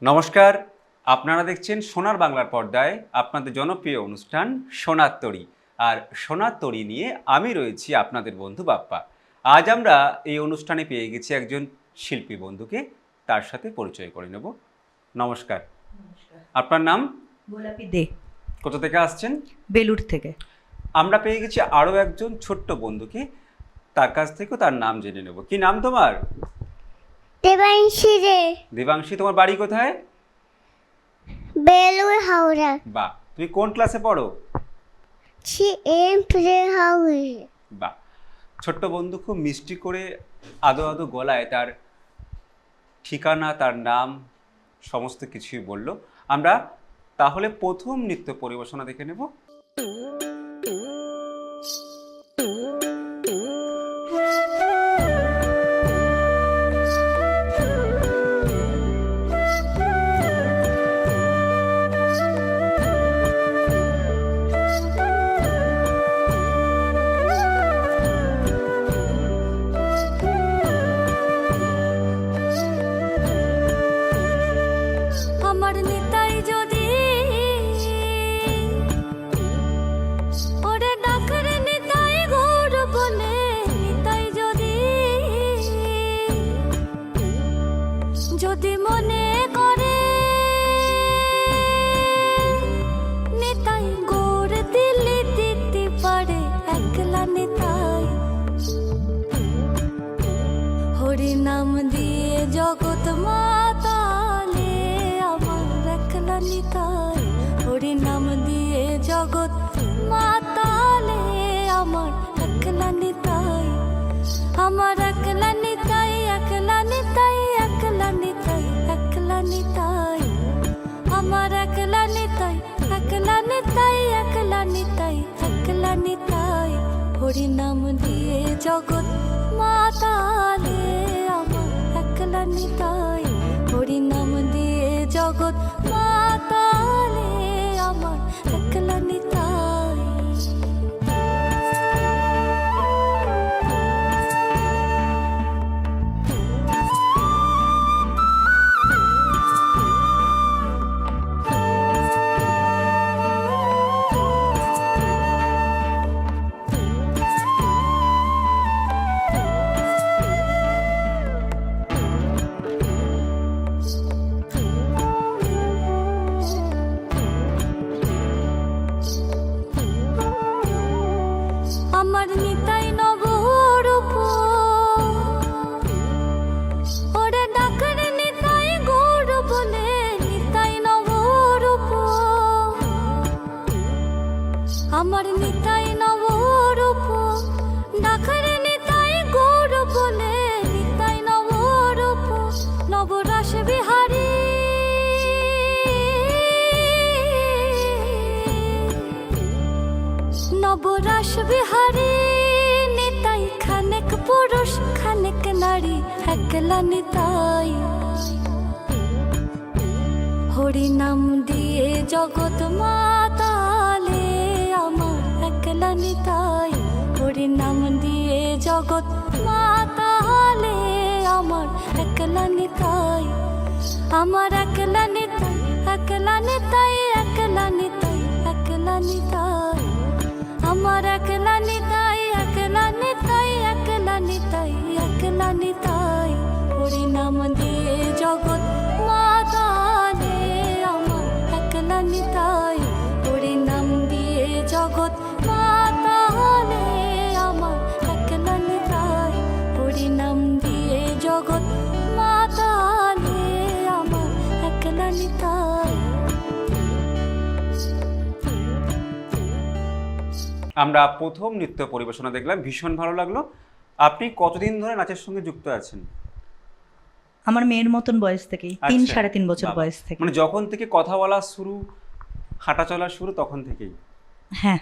নমস্কার, আপনারা দেখছেন সোনার বাংলার পর্দায় আপনাদের জনপ্রিয় অনুষ্ঠান সোনার তরী। আর সোনার তরী নিয়ে আমি রয়েছি আপনাদের বন্ধু বাপ্পা। আজ আমরা এই অনুষ্ঠানে পেয়ে গেছি একজন শিল্পী বন্ধুকে, তার সাথে পরিচয় করে নেব। নমস্কার, আপনার নাম? গোলাপি দে। কোথা থেকে আসছেন? বেলুড় থেকে। আমরা পেয়ে গেছি আরও একজন ছোট্ট বন্ধুকে, তার কাছ থেকেও তার নাম জেনে নেব। কি নাম তোমার? দেবাংশী দে। দেবাংশী, তোমার বাড়ি কোথায়? বেলুড় হাওড়া। বাহ, তুমি কোন ক্লাসে পড়ো? Play house. বাহ, ছোট্ট বন্ধু খুব মিষ্টি করে আদো আদো গলায় তার ঠিকানা, তার নাম, সমস্ত কিছুই বলল। আমরা তাহলে প্রথম নৃত্য পরিবেশনা দেখে নেব। আমার নিতাই যদি ওরে ডাকরে নিতাই ঘোর বলে, নিতাই যদি যদি মনে করে নিতাই গোর দিলে দিতে পারে একলা নিতাই। হরি নাম দিয়ে জগৎ মাতালে আমার একলা নিতাই। হরি নাম দিয়ে জগৎ মাতালে আমার একলা নিতাই। আমার একলা নিতাই, একলা নিতাই, একলা নিতাই, একলা নিতাই। আমার একলা নিতাই, একলা নিতাই, একলা নিতাই, একলা নিতাই। হরি নাম দিয়ে জগৎ মাতালে আমার একলা নিতাই। হরি নাম দিয়ে জগৎ মাতালে আমার একলা নিতাই। আমার নিতাই নবরূপ ওরে ডাকরে নিতাই গৌর বলে, নিতাই নবরূপ। আমার নিতাই নবরূপ ডাকরে নিতাই গৌর বলে, নিতাই নবরূপ। নবরাস বিহারী নবরাস বিহারী নিতাই। খানেক পুরুষ খানেক নারী একলা নিতাই। হরি নাম দিয়ে জগৎ মাতালে আমার একলা নিতাই। হরি নাম দিয়ে জগৎ মাতালে আমার একলা নিতাই। আমার একলা নিতাই, একলা নিতাই, একলা নিতাই, একলা নিতাই। আমার একলা নিতাই, একলা নিতাই, একলা নিতাই, একলা নিতাই। হরি নাম দিয়ে জগৎ মাতালে আমার একলা নিতাই। হরি নাম দিয়ে জগৎ মাতালে আমার একলা নিতাই। হরি নাম দিয়ে জগৎ মাতালে আমার একলা নিতাই। আমরা প্রথম নৃত্য পরিবেশনা দেখলাম, ভীষণ ভালো লাগলো। আপনি কতদিন ধরে নাচের সঙ্গে যুক্ত আছেন? আমার মেয়ের মতন বয়স থেকেই, 3-3.5 বছর বাবা। বয়স থেকে। মানে যখন থেকে কথা বলা শুরু, হাঁটা চলা শুরু, তখন থেকেই? হ্যাঁ।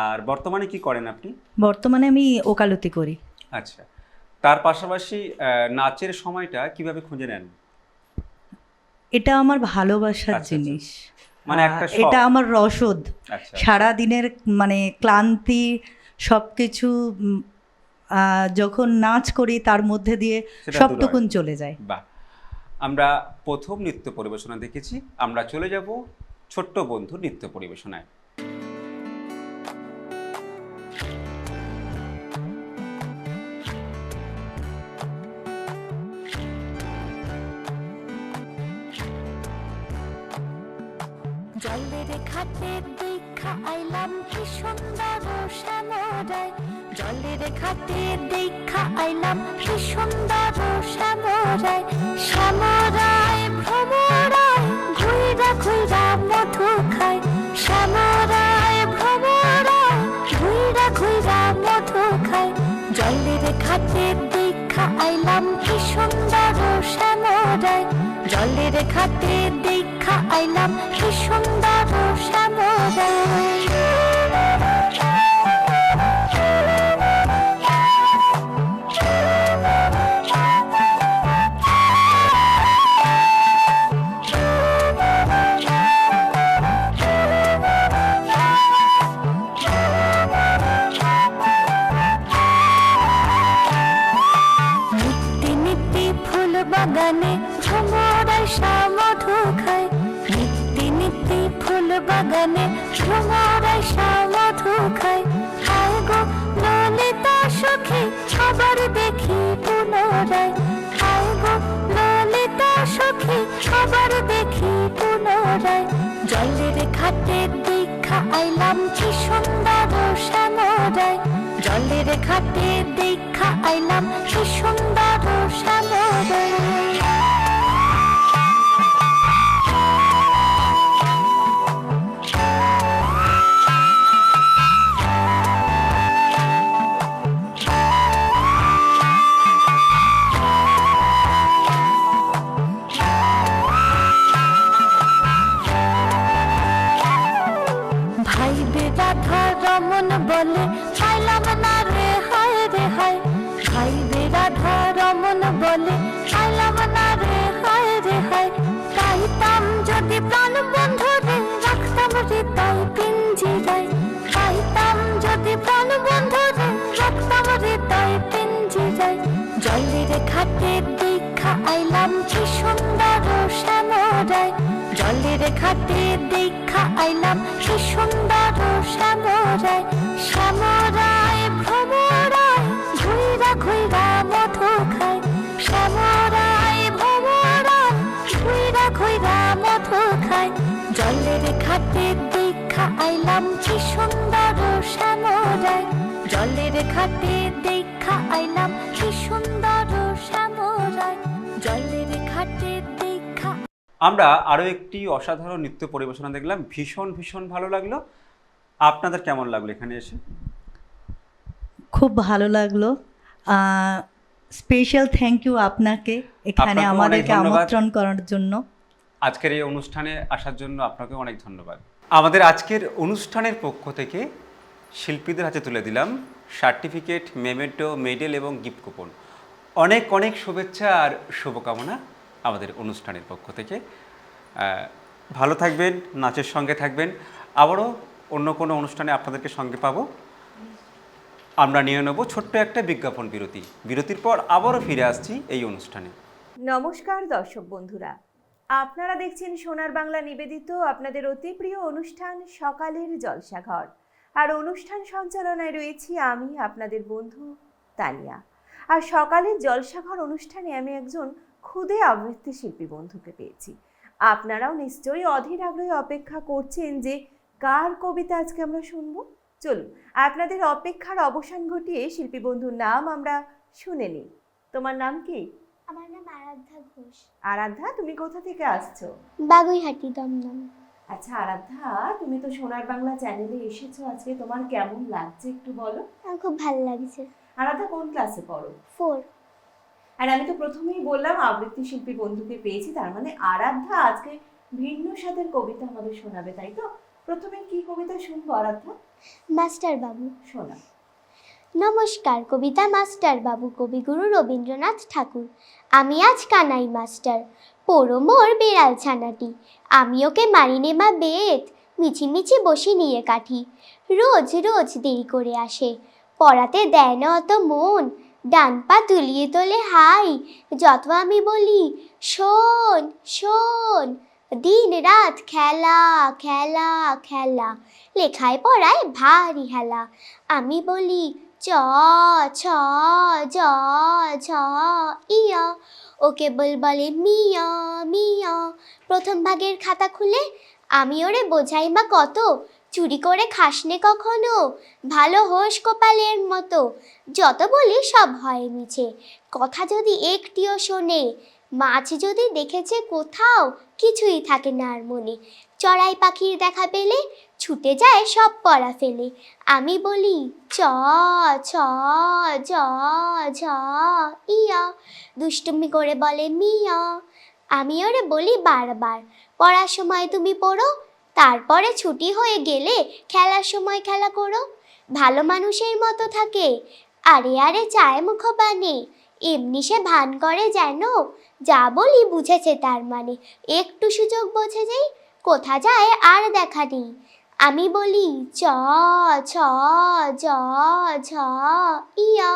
আর বর্তমানে কি করেন আপনি? বর্তমানে আমি ওকালতি করি। আচ্ছা, তার পাশাপাশি নাচের সময়টা কিভাবে খুঁজে নেন? এটা আমার ভালোবাসার আচ্ছা, জিনিস। মানে একটা শখ। এটা আমার রসদ। আচ্ছা, সারা দিনের মানে ক্লান্তি সবকিছু যখন নাচ করি তার মধ্যে দিয়ে সেটা দূর সবটুকুন হয়। চলে যায়। বাহ, আমরা প্রথম নৃত্য পরিবেশনা দেখেছি, আমরা চলে যাব ছোট্ট বন্ধু নৃত্য পরিবেশনায়। জলের ঘাটে দেখা আইলাম কি সুন্দর শ্যামরায়, জলের ঘাটে দেখা আইলাম কি সুন্দর শ্যামরায়, শ্যামরায় ভ্রমরায় ঘুইরা ঘুইরা মধু খায়, শ্যামরায় ভ্রমরায় ঘুইরা ঘুইরা মধু খায়, জলের ঘাটে দেখা আইলাম কি সুন্দর শ্যামরায়, জলের ঘাটে দেখা আইলাম কি সুন্দর শ্যামরায়। নিত্যি নিত্যি ফুল বাগানে ভ্রমরায় মধু খায়, নিত্যি নিত্যি ফুল বাগানে ভ্রমরায় মধু খায়, হায় গো ললিতা সখী আবার দেখি পুনরায়, হায় গো ললিতা সখী আবার দেখি পুনরায়, জলের ঘাটে দেখা আইলাম কি সুন্দর শ্যামরায়, জলের ঘাটে দেখা আইলাম কি সুন্দর শ্যামরায়। ভাই রাধা রমন বলে পাইলাম না রে হায় রে হায়, ভাই রাধা রমন বলে পাইলাম না রে হায় রে হায়, পাইতাম যদি প্রাণ বন্ধু রে রাখতাম হৃদয় পিঞ্জিরায়, পাইতাম যদি প্রাণ বন্ধু রে রাখতাম হৃদয় পিঞ্জিরায়, জলের ঘাটে দেখা আইলাম কি সুন্দর শ্যামরায়, জলের ঘাটে দেখা আইলাম কি সুন্দর শ্যামরায়, শ্যামরায় ভ্রমরায় ঘুইরা ঘুইরা মধু খায়, শ্যামরায় ভ্রমরায় ঘুইরা ঘুইরা মধু খায়, জলের ঘাটে দেখা আইলাম কি সুন্দর শ্যামরায়, জলের ঘাটে দেখা আইলাম কি সুন্দর শ্যামরায়, জলের ঘাটে দেখা। আমরা আরও একটি অসাধারণ নৃত্য পরিবেশনা দেখলাম, ভীষণ ভীষণ ভালো লাগলো। আপনাদের কেমন লাগলো এখানে এসে? খুব ভালো লাগলো। স্পেশাল থ্যাংক ইউ আপনাকে এখানে আপনাকেও অনেক আমাদেরকে ধন্যবাদ। আমন্ত্রণ করার জন্য। আজকের এই অনুষ্ঠানে আসার জন্য আপনাকে অনেক ধন্যবাদ। আমাদের আজকের অনুষ্ঠানের পক্ষ থেকে শিল্পীদের হাতে তুলে দিলাম সার্টিফিকেট, মেমেন্টো, মেডেল এবং গিফট কুপন। অনেক অনেক শুভেচ্ছা আর শুভকামনা আমাদের অনুষ্ঠানের পক্ষ থেকে। ভালো থাকবেন, নাচের সঙ্গে থাকবেন। আবারও অন্য কোনো অনুষ্ঠানে আপনাদেরকে সঙ্গে পাবো। আমরা নিয়ে নেব ছোট্ট একটা বিজ্ঞাপন বিরতি। বিরতির পর আবারও ফিরে আসছি এই অনুষ্ঠানে। নমস্কার দর্শক বন্ধুরা, আপনারা দেখছেন সোনার বাংলা নিবেদিত আপনাদের অতি প্রিয় অনুষ্ঠান সকালের জলসাঘর। আর অনুষ্ঠান সঞ্চালনায় রয়েছি আমি আপনাদের বন্ধু তানিয়া। আর সকালের জলসাঘর অনুষ্ঠানে আমি একজন ক্ষুদে আবৃত্তি শিল্পী বন্ধুকে পেয়েছি। আপনারাও নিশ্চয়ই অধীর আগ্রহে অপেক্ষা করছেন যে কার কবিতা আজকে আমরা শুনবো। চলুন আপনাদের অপেক্ষার অবসান ঘটিয়ে শিল্পী বন্ধুর নাম আমরা শুনে নিই। তোমার নাম কি? আমার নাম আরাধ্যা ঘোষ। আরাধ্যা, তুমি কোথা থেকে আসছো? বাগুইহাটি দমদম। আচ্ছা আরাধ্যা, তুমি তো সোনার বাংলা চ্যানেলে এসেছো আজকে, তোমার কেমন লাগছে একটু বলো। আমার খুব ভালো লাগছে। আরাধ্যা কোন ক্লাসে পড়ো? 4। আর আমি তো প্রথমেই বললাম আবৃত্তি শিল্পী বন্ধুকে পেয়েছি, তার মানে আরাধ্যা আজকে ভিন্ন স্বাদের কবিতা আমাদের শোনাবে, তাই তো? প্রথমে কি কবিতা শুনবো আরাধ্যা? মাস্টার বাবু। শোনা। নমস্কার, কবিতা মাস্টার বাবু, কবিগুরু রবীন্দ্রনাথ ঠাকুর। আমি আজ কানাই মাস্টার, পোড়ো মোর বেড়াল ছানাটি, আমি ওকে মারিনে মা বেত, মিছিমিছি বসি নিয়ে কাঠি। রোজ রোজ দেরি করে আসে, পড়াতে দেয় না অত মন, ডান পা তুলিয়ে তোলে হাই। যত আমি বলি শোন শোন, দিন রাত খেলা খেলা খেলা, লেখায় পড়ায় ভারী হেলা। আমি বলি চ ছ জ ঝ ইয়, ও কেবল বলে মিয়া মিয়া। প্রথম ভাগের খাতা খুলে আমি ওরে বোঝাই মা কত, চুরি করে খাসনে কখনো, ভালো হোস কপালের মতো। যত বলি সব হয় মিছে, কথা যদি একটিও শোনে, মাছ যদি দেখেছে কোথাও, কিছুই থাকে না আর মনে। চড়াই পাখির দেখা পেলে ছুটে যায় সব পড়া ফেলে। আমি বলি চ ছ জ ঝ ইয়া, দুষ্টুমি করে বলে মিয়া। আমি ওরে বলি বারবার, পড়ার সময় তুমি পড়ো, তারপরে ছুটি হয়ে গেলে খেলার সময় খেলা করো। ভালো মানুষের মতো থাকে, আরে আরে চায় মুখবাণী, এমনি সে ভান করে যেন যা বলি বুঝেছে তার মানে। একটু সুযোগ বোঝে যেই, কোথা যায় আর দেখা নেই। আমি বলি চ ছ জ ঝ ইয়া,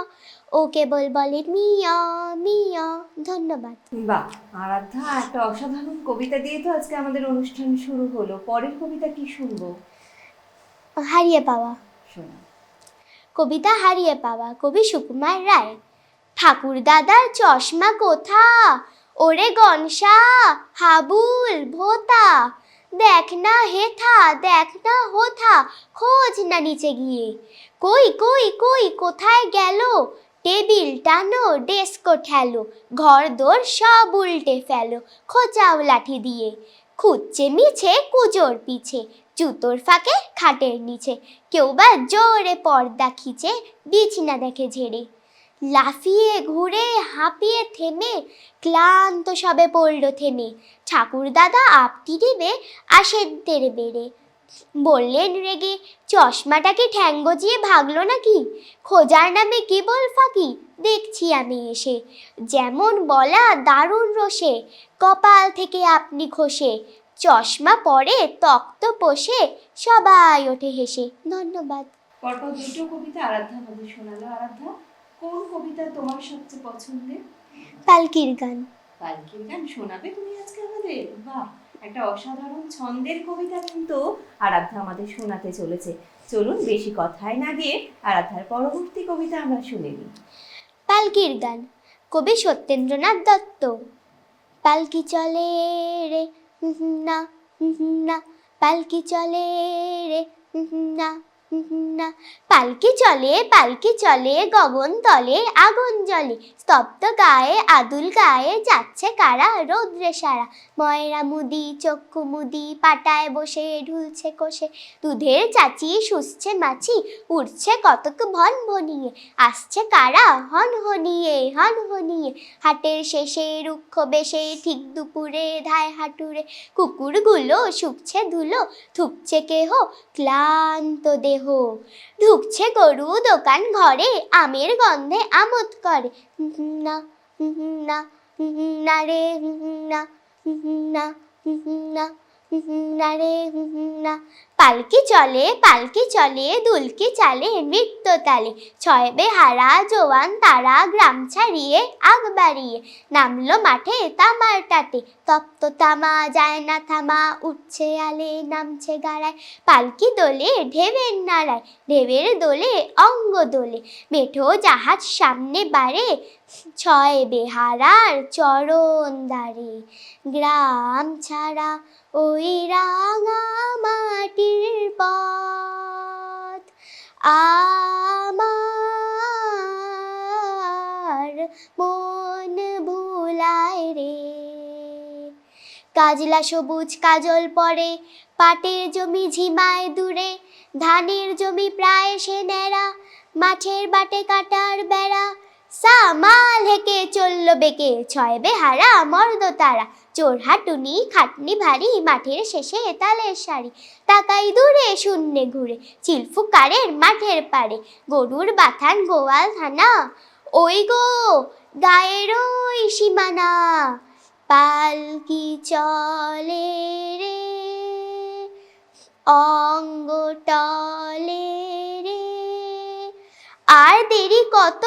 ও কেবল বলে মিয়া মিয়া। ধন্যবাদ। বাহ, আরাধ্যা একটা অসাধারণ কবিতা দিয়ে তো আজকে আমাদের অনুষ্ঠান শুরু হলো। পরের কবিতা কি শুনবো? হারিয়ে পাওয়া। শোনা। কবিতা হারিয়ে পাওয়া, কবি সুকুমার রায়। ঠাকুর দাদার চশমা কোথা, ওরে গনসা হাবুল ভোতা, দেখ না হেথা দেখ না হোথা, খোঁজ না নিচে গিয়ে। কই কই কই কোথায় গেল, টেবিল টানো ডেস্ক ঠেলো, ঘর দোর সব উল্টে ফেলো, খোঁচাও লাঠি দিয়ে। খুঁজছে মিছে কুজোর পিছে, জুতোর ফাঁকে খাটের নিচে, কেউ বা জোরে পর্দা খিচে বিছনা দেখে ঝেড়ে। লাফিয়ে ঘুরে হাঁপিয়ে থেমে, ক্লান্ত সবে পড়ল থেমে। ঠাকুর দাদা আপটি দেবে আসেন তেড়ে বেড়ে। বললেন রেগে, চশমাটা কি ঠ্যাং গজিয়ে ভাগলো নাকি, খোঁজার নামে কি বল ফাঁকি, দেখছি আমি এসে। যেমন বলা দারুণ রোষে, কপাল থেকে আপনি খসে, চশমা পরে তক্ত পোষে, সবাই ওঠে হেসে। ধন্যবাদ। পরপর দুটো কবিতা আরাধ্যা আমাদের শোনালো। আরাধ্যা, কোন কবিতা তোমার সবচেয়ে পছন্দের? পালকির গান। পালকির গান শোনাবে তুমি আজকে আমাদের? বাহ, একটা অসাধারণ ছন্দের কবিতা কিন্তু আরাধ্যা আমাদের শোনাতে চলেছে। চলুন বেশি কথায় না গিয়ে আরাধ্যার পরবর্তী কবিতা আমরা শুনে নিই। পালকির গান, কবি সত্যেন্দ্রনাথ দত্ত। পালকি চলে রে না না, পালকি চলে রে না না, পালকি চলে গগন তলে আগুন জলে, স্তব্ধ গায়ে আদুল গায়ে যাচ্ছে কারা রৌদ্রে সারা। ময়রা মুদি চক্ষু মুদি পাটায় বসে ঢুলছে কষে, দুধের চাচি শুষছে মাছি, উঠছে কতক ভন ভনিয়ে, আসছে কারা হন হনিয়ে হন হনিয়ে। হাটের শেষে রুক্ষ বেশে ঠিক দুপুরে ধায় হাঁটুরে, কুকুরগুলো শুকছে ধুলো, থুকছে কেহ ক্লান্ত দেহ। ঢুকছে গরু দোকান ঘরে, আমের গন্ধে আমোদ করে। না না না রে না না না না রে না। পালকি চলে দুলকি চালে নৃত্য তালে, ছয় বেহারা জোয়ান তারা গ্রাম ছাড়িয়ে আগ বাড়িয়ে, নামলো মাঠে তামার টাটে, তপ্ত তামা যায় না থামা, উঠছে আলে নামছে গাড়ায়। পালকি দোলে ঢেবের নাড়ায়, ঢেবের দোলে অঙ্গ দোলে, মেঠো জাহাজ সামনে বাড়ে, ছয় বেহারার চরণ দ্বারে। গ্রাম ছাড়া ওই রাঙা মাটির পথ, আমার মন ভুলায় রে। কাজলা সবুজ কাজল পরে, পাটের জমি ঝিমায় দূরে, ধানের জমি প্রায় সে ন্যাড়া, মাঠের বাটে কাটার বেড়া। সামাল হেঁকে চলল বেঁকে, ছয় বেহারা মর্দ তারা, চোর হাটুনি খাটনি ভারী, মাঠের শেষে তালের সারি। তাকাই দূরে শূন্যে ঘুরে, চিলফুকারের মাঠের পাড়ে, গরুর বাথান গোয়াল থানা, ওই গো গায়ের ওই সীমানা। পালকি চলে রে অঙ্গ টলে রে, আর দেরি কত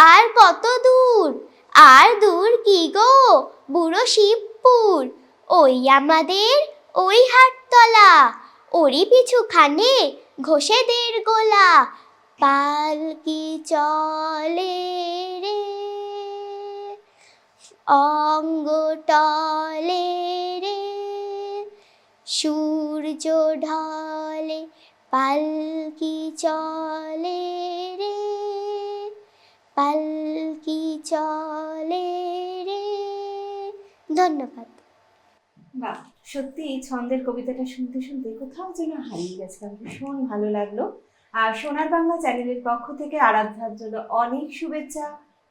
আর কত দূর, আর দূর কি গো, বুড়ো শিবপুর, ওই আমাদের ওই হাটতলা, ওরই পিছুখানে ঘোষেদের গোলা, পালকি চলে রে অঙ্গ টলে রে, সূর্য ঢলে পালকি চলে রে, পালকি চলে রে। ধন্যবাদ। বাহ, সত্যি এই ছন্দের কবিতাটা শুনতে শুনতে কোথাও যেন হারিয়ে গেছে, আমার ভীষণ ভালো লাগলো। আর সোনার বাংলা চ্যানেলের পক্ষ থেকে আরাধ্যার জন্য অনেক শুভেচ্ছা,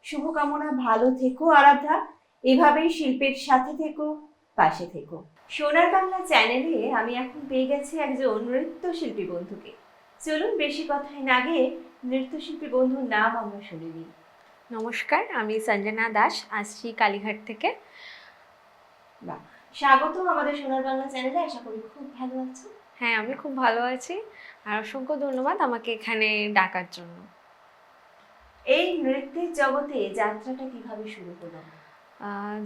শুভকামনা। ভালো থেকো আরাধ্যা, এভাবেই শিল্পের সাথে থেকো, পাশে থেকো। সোনার বাংলা চ্যানেলে আমি এখন পেয়ে গেছি একজন নৃত্যশিল্পী বন্ধুকে। চলুন বেশি কথায় না গিয়ে নৃত্যশিল্পী বন্ধুর নাম আমরা শুনে নিই। নমস্কার, আমি সঞ্জনা দাস, আসছি কালীঘাট থেকে। বাহ, স্বাগত আমাদের সোনার বাংলা চ্যানেলে। আশা করি খুব ভালো আছো। হ্যাঁ, আমি খুব ভালো আছি, আর অসংখ্য ধন্যবাদ আমাকে এখানে ডাকার জন্য। এই নৃত্যের জগতে যাত্রাটা কিভাবে শুরু হলো?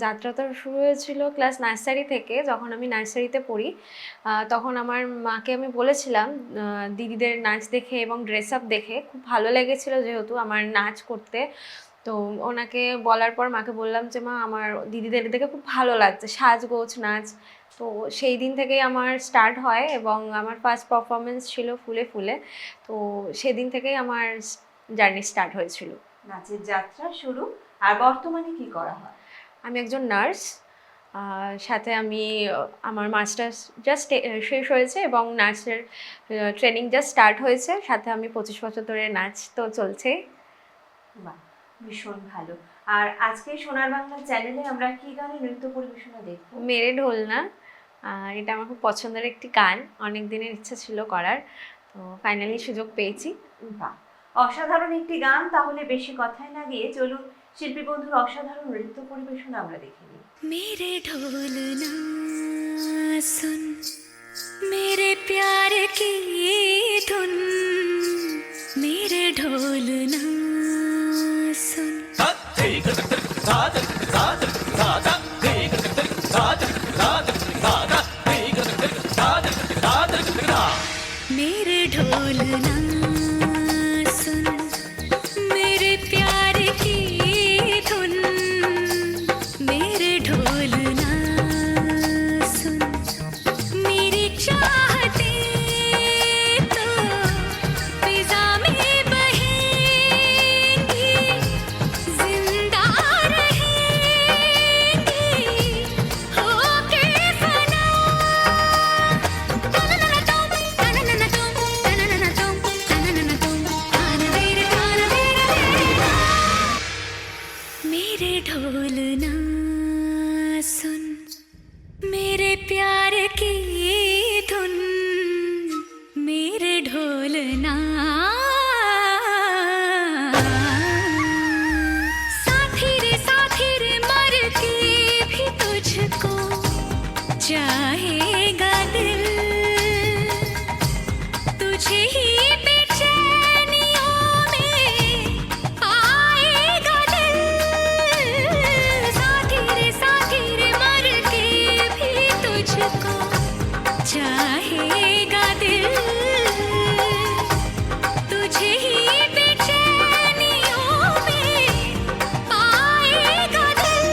যাত্রাটা শুরু হয়েছিল ক্লাস নার্সারি থেকে। যখন আমি নার্সারিতে পড়ি তখন আমার মাকে আমি বলেছিলাম, দিদিদের নাচ দেখে এবং ড্রেস আপ দেখে খুব ভালো লেগেছিল যেহেতু আমার নাচ করতে। তো ওনাকে বলার পর মাকে বললাম যে মা, আমার দিদিদের দেখে খুব ভালো লাগছে সাজগোজ নাচ। তো সেই দিন থেকেই আমার স্টার্ট হয় এবং আমার ফার্স্ট পারফরমেন্স ছিল ফুলে ফুলে। তো সেদিন থেকেই আমার জার্নি স্টার্ট হয়েছিল। নাচের যাত্রা শুরু। আর বর্তমানে কি করা হয়? আমি একজন নার্স, সাথে আমি আমার মাস্টার্স জাস্ট শেষ হয়েছে এবং নার্সের ট্রেনিং জাস্ট স্টার্ট হয়েছে। সাথে আমি 25 বছর ধরে নাচ তো চলছে। বাহ, ভীষণ ভালো। আর আজকে সোনার বাংলা চ্যানেলে আমরা কি গানে নৃত্য পরিবেশনা দেখবো? মেরে ঢোল না, এটা আমার খুব পছন্দের একটি গান, অনেক দিনের ইচ্ছা ছিল করার, তো ফাইনালি সুযোগ পেয়েছি। বাহ, অসাধারণ একটি গান। তাহলে বেশি কথায় না গিয়ে চলুন শিল্পী বন্ধুর অসাধারণ নৃত্য পরিবেশনা আমরা দেখে নিই। मेरे ढोल ना सुन, मेरे प्यार की धुन, मेरे ढोल ना सुन, मेरे ढोल ना सुन, मेरे प्यार की धुन, मेरे ढोल ना सुन, मेरी चाहते तो फिजा में बहेंगी, जिंदा रहेंगी होके फना। मेरे ढोल ना सुन, मेरे प्यार की धुन, मेरे ढोल ना। साथी रे मर के भी तुझको चाहेगा दिल, तुझे ही बेचैनियों में आएगा दिल। साथी रे मर के भी तुझको चाहेगा दिल, तुझे ही बेचैनियों में आएगा दिल।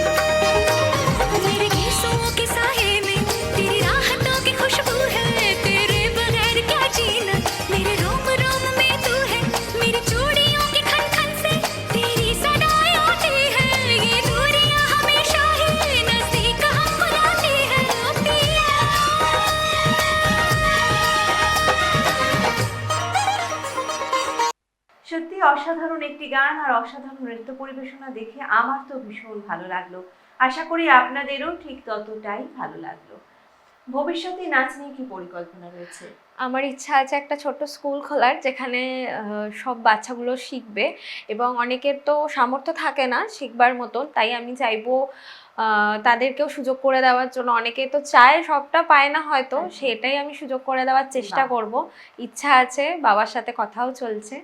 मेरे गीसों के साए में तेरी राहतों की खुशबू है, तेरे बगैर क्या जीना, मेरे रोम रोम में तू है, मेरी चूड़ियों की खन खन से तेरी सदाएं आती है, ये दूरियां हमेशा ही नजदीक हम बुलाती है। ओ पिया, সত্যি অসাধারণ একটি গান আর অসাধারণ নৃত্য পরিবেশনা দেখে আমার তো ভীষণ ভালো লাগলো। আশা করি আপনাদেরও ঠিক ততটাই ভালো লাগলো। ভবিষ্যতে নাচ নিয়ে কি পরিকল্পনা রয়েছে? আমার ইচ্ছা আছে একটা ছোট্ট স্কুল খোলার, যেখানে সব বাচ্চাগুলো শিখবে এবং অনেকের তো সামর্থ্য থাকে না শিখবার মতন, তাই আমি চাইবো তাদেরকেও সুযোগ করে দেওয়ার জন্য। অনেকে তো চায়, সবটা পায় না হয়তো, সেটাই আমি সুযোগ করে দেওয়ার চেষ্টা করব। ইচ্ছা আছে, বাবার সাথে কথাও চলছে।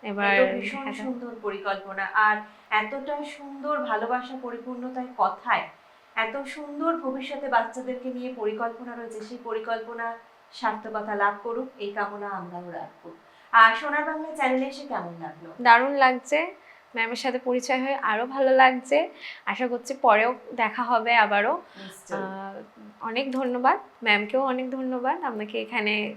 এবার তো ভীষণ হ্যাঁ, সুন্দর পরিকল্পনা, আর এতটা সুন্দর ভালোবাসা পরিপূর্ণতায় কথায় এত সুন্দর ভবিষ্যতে বাচ্চাদেরকে নিয়ে পরিকল্পনা রয়েছে, সেই পরিকল্পনা সার্থকতা লাভ করুক এই কামনা আমরাও রাখবো। আর সোনার বাংলা চ্যানেলে এসে কেমন লাগলো? দারুণ লাগছে, ম্যামের সাথে পরিচয় হয়ে আরো ভালো লাগছে। আশা করছি পরেও দেখা হবে আবারও। নিশ্চয়ই। অনেক ধন্যবাদ ম্যামকেও, অনেক ধন্যবাদ আমাকে এখানে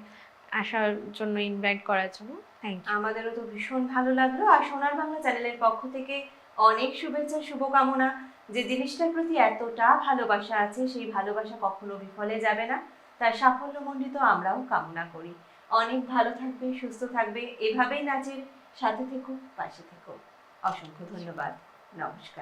আসার জন্য, ইনভাইট করার জন্য। Thank you. আমাদেরও তো ভীষণ ভালো লাগলো। আর সোনার বাংলা চ্যানেলের পক্ষ থেকে অনেক শুভেচ্ছা, শুভকামনা। যে জিনিসটার প্রতি এতটা ভালোবাসা আছে, সেই ভালোবাসা কখনো বিফলে যাবে না, তার সাফল্যমণ্ডিত আমরাও কামনা করি। অনেক ভালো থাকবে, সুস্থ থাকবে, এভাবেই নাচের সাথে থেকো, পাশে থেকো। অসংখ্য ধন্যবাদ, নমস্কার।